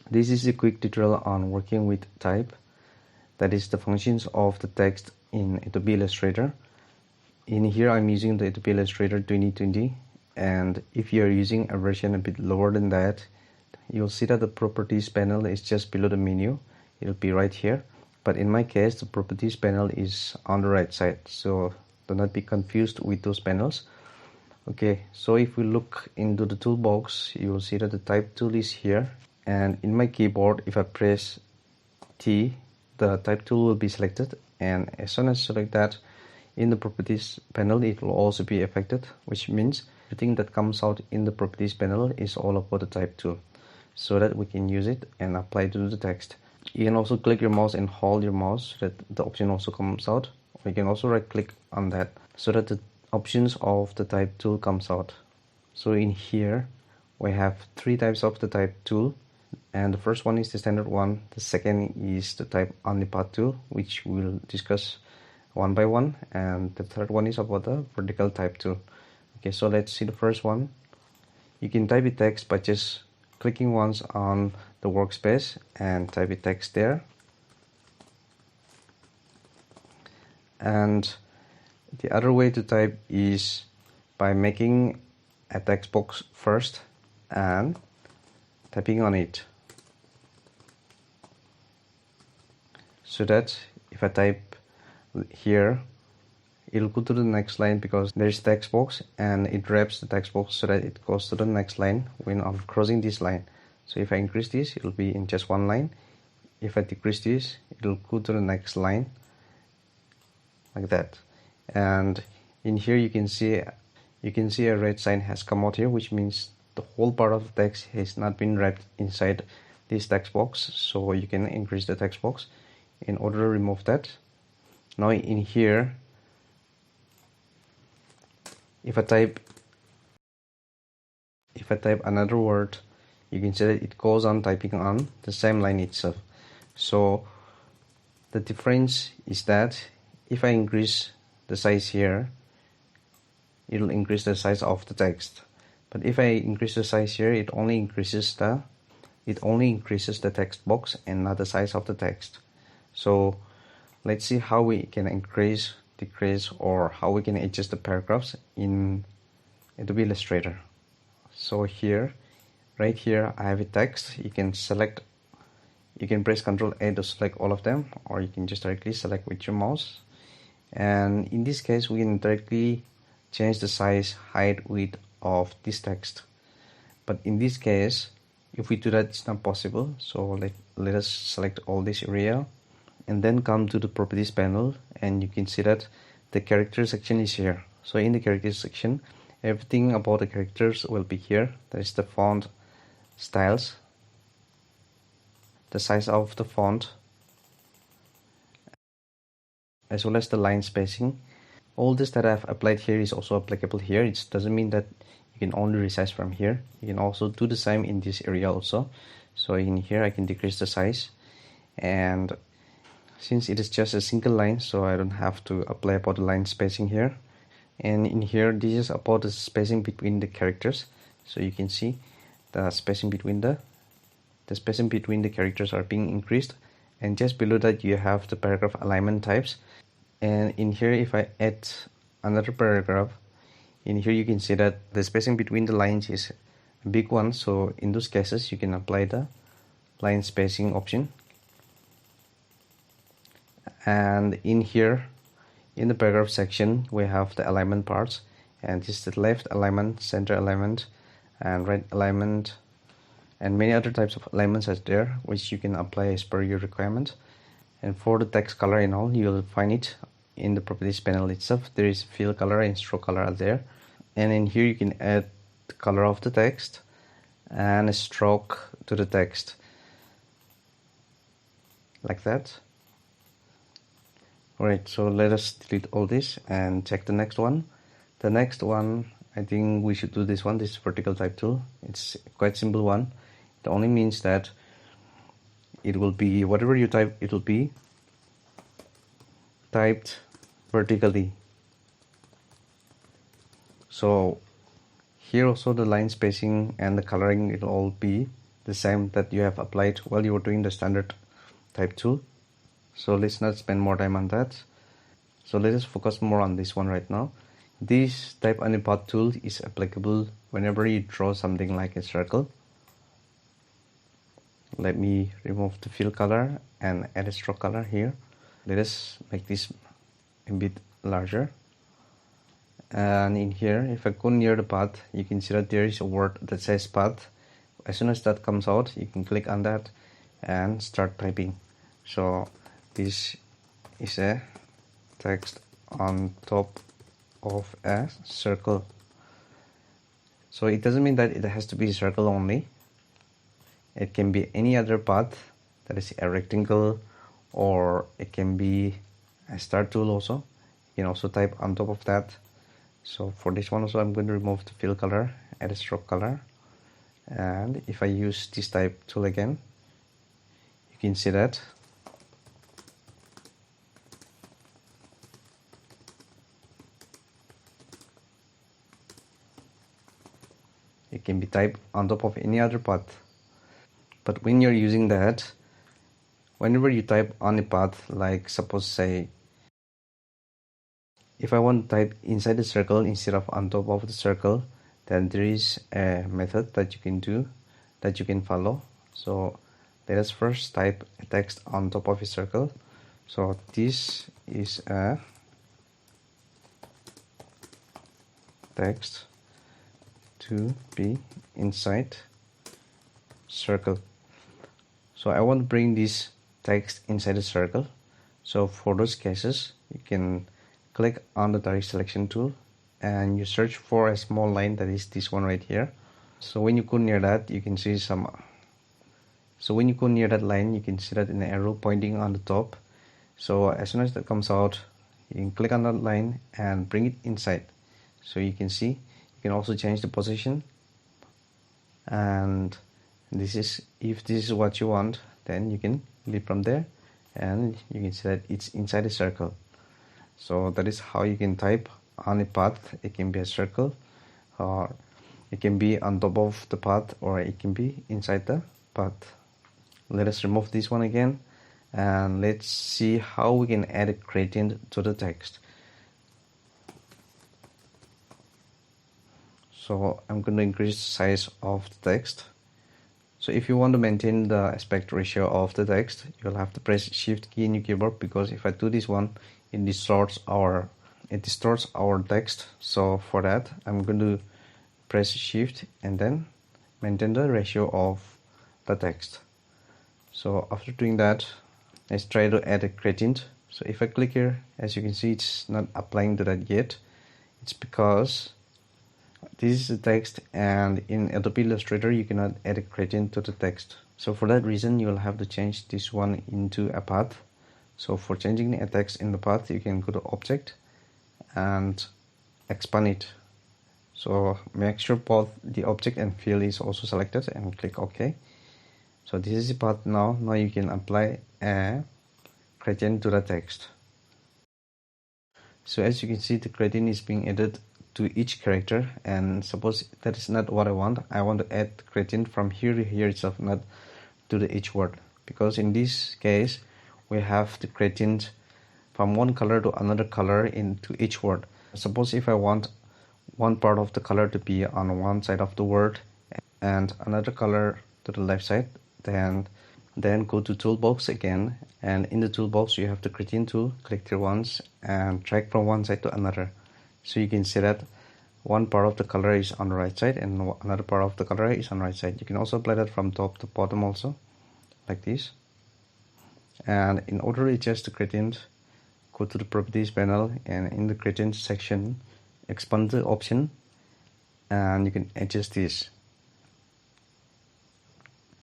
This is a quick tutorial on working with type, that is the functions of the text in Adobe Illustrator. In here I'm using the Adobe Illustrator 2020, and if you are using a version a bit lower than that, you'll see that the properties panel is just below the menu. It'll be right here, but in my case the properties panel is on the right side, so do not be confused with those panels. Okay, so if we look into the toolbox, you will see that the type tool is here, and in my keyboard if I press T, the type tool will be selected, and as soon as I select that, in the properties panel it will also be affected, which means everything that comes out in the properties panel is all about the type tool, so that we can use it and apply it to the text. You can also click your mouse and hold your mouse so that the option also comes out, or you can also right click on that so that the options of the type tool comes out. So in here we have three types of the type tool, and the first one is the standard one, the second is the type only path tool, which we'll discuss one by one, and the third one is about the vertical type tool. Okay, so let's see the first one. You can type a text by just clicking once on the workspace and type a text there, and the other way to type is by making a text box first and typing on it, so that if I type here, it'll go to the next line because there's text box, and it wraps the text box so that it goes to the next line when I'm crossing this line. So if I increase this, it'll be in just one line. If I decrease this, it'll go to the next line, like that. And in here you can see a red sign has come out here, which means the whole part of the text has not been wrapped inside this text box. So you can increase the text box in order to remove that. Now in here, if I type another word, you can see that it goes on typing on the same line itself. So the difference is that if I increase the size here, it'll increase the size of the text, but if I increase the size here, it only increases the text box and not the size of the text. So let's see how we can increase, decrease, or how we can adjust the paragraphs in Adobe Illustrator. So here, right here, I have a text. You can press Ctrl A to select all of them, or you can just directly select with your mouse. And in this case, we can directly change the size, height, width of this text. But in this case, if we do that, it's not possible. So let us select all this area and then come to the properties panel, and you can see that the character section is here. So in the characters section, everything about the characters will be here. That is the font styles, the size of the font, as well as the line spacing. All this that I've applied here is also applicable here. It doesn't mean that you can only resize from here. You can also do the same in this area also. So in here I can decrease the size, and since it is just a single line, so I don't have to apply about the line spacing here. And in here, this is about the spacing between the characters. So you can see the spacing between the characters are being increased, and just below that you have the paragraph alignment types. And in here, if I add another paragraph, in here you can see that the spacing between the lines is a big one. So in those cases, you can apply the line spacing option. And in here, in the paragraph section, we have the alignment parts, and this is the left alignment, center alignment, and right alignment, and many other types of alignments are there, which you can apply as per your requirement. And for the text color and all, you'll find it in the properties panel itself. There is fill color and stroke color are there, and in here you can add the color of the text and a stroke to the text, like that. Alright, so let us delete all this and check the next one. The next one, I think we should do this one, this vertical type tool. It's quite simple one. It only means that it will be, whatever you type, it will be typed vertically. So here also the line spacing and the coloring, it will all be the same that you have applied while you were doing the standard type tool. So let's not spend more time on that. So let us focus more on this one right now. This type any path tool is applicable whenever you draw something like a circle. Let me remove the fill color and add a stroke color here. Let us make this a bit larger. And in here, if I go near the path, you can see that there is a word that says path. As soon as that comes out, you can click on that and start typing. So this is a text on top of a circle. So it doesn't mean that it has to be a circle only. It can be any other path, that is a rectangle, or it can be a star tool also. You can also type on top of that. So for this one also, I'm going to remove the fill color, add a stroke color. And if I use this type tool again, you can see that it can be typed on top of any other path. But when you're using that, whenever you type on a path, like suppose say, if I want to type inside the circle instead of on top of the circle, then there is a method that you can do, that you can follow. So let us first type a text on top of a circle. So this is a text to be inside circle. So I want to bring this text inside the circle. So for those cases, you can click on the direct selection tool and you search for a small line, that is this one right here. So when you go near that, you can see when you go near that line, you can see that an arrow pointing on the top. So as soon as that comes out, you can click on that line and bring it inside. So you can see, you can also change the position, and this is, if this is what you want, then you can leave from there and you can see that it's inside a circle. So that is how you can type on a path. It can be a circle, or it can be on top of the path, or it can be inside the path. Let us remove this one again, and let's see how we can add a gradient to the text. So I'm going to increase the size of the text. So if you want to maintain the aspect ratio of the text, you'll have to press Shift key in your keyboard, because if I do this one, it distorts our text. So for that, I'm going to press Shift and then maintain the ratio of the text. So after doing that, let's try to add a gradient. So if I click here, as you can see, it's not applying to that yet. It's because this is the text, and in Adobe Illustrator you cannot add a gradient to the text. So for that reason, you will have to change this one into a path. So for changing a text in the path, you can go to Object and expand it. So make sure both the object and fill is also selected and click OK. So this is the path now. Now you can apply a gradient to the text. So as you can see, the gradient is being added to each character, and suppose that is not what I want. I want to add gradient from here to here itself, not to the each word, because in this case we have the gradient from one color to another color into each word. Suppose if I want one part of the color to be on one side of the word and another color to the left side, then go to toolbox again, and in the toolbox you have the gradient tool. Click here once and drag from one side to another. So you can see that one part of the color is on the right side and another part of the color is on the right side. You can also apply that from top to bottom also, like this. And in order to adjust the gradient, go to the properties panel, and in the gradient section, expand the option, and you can adjust this.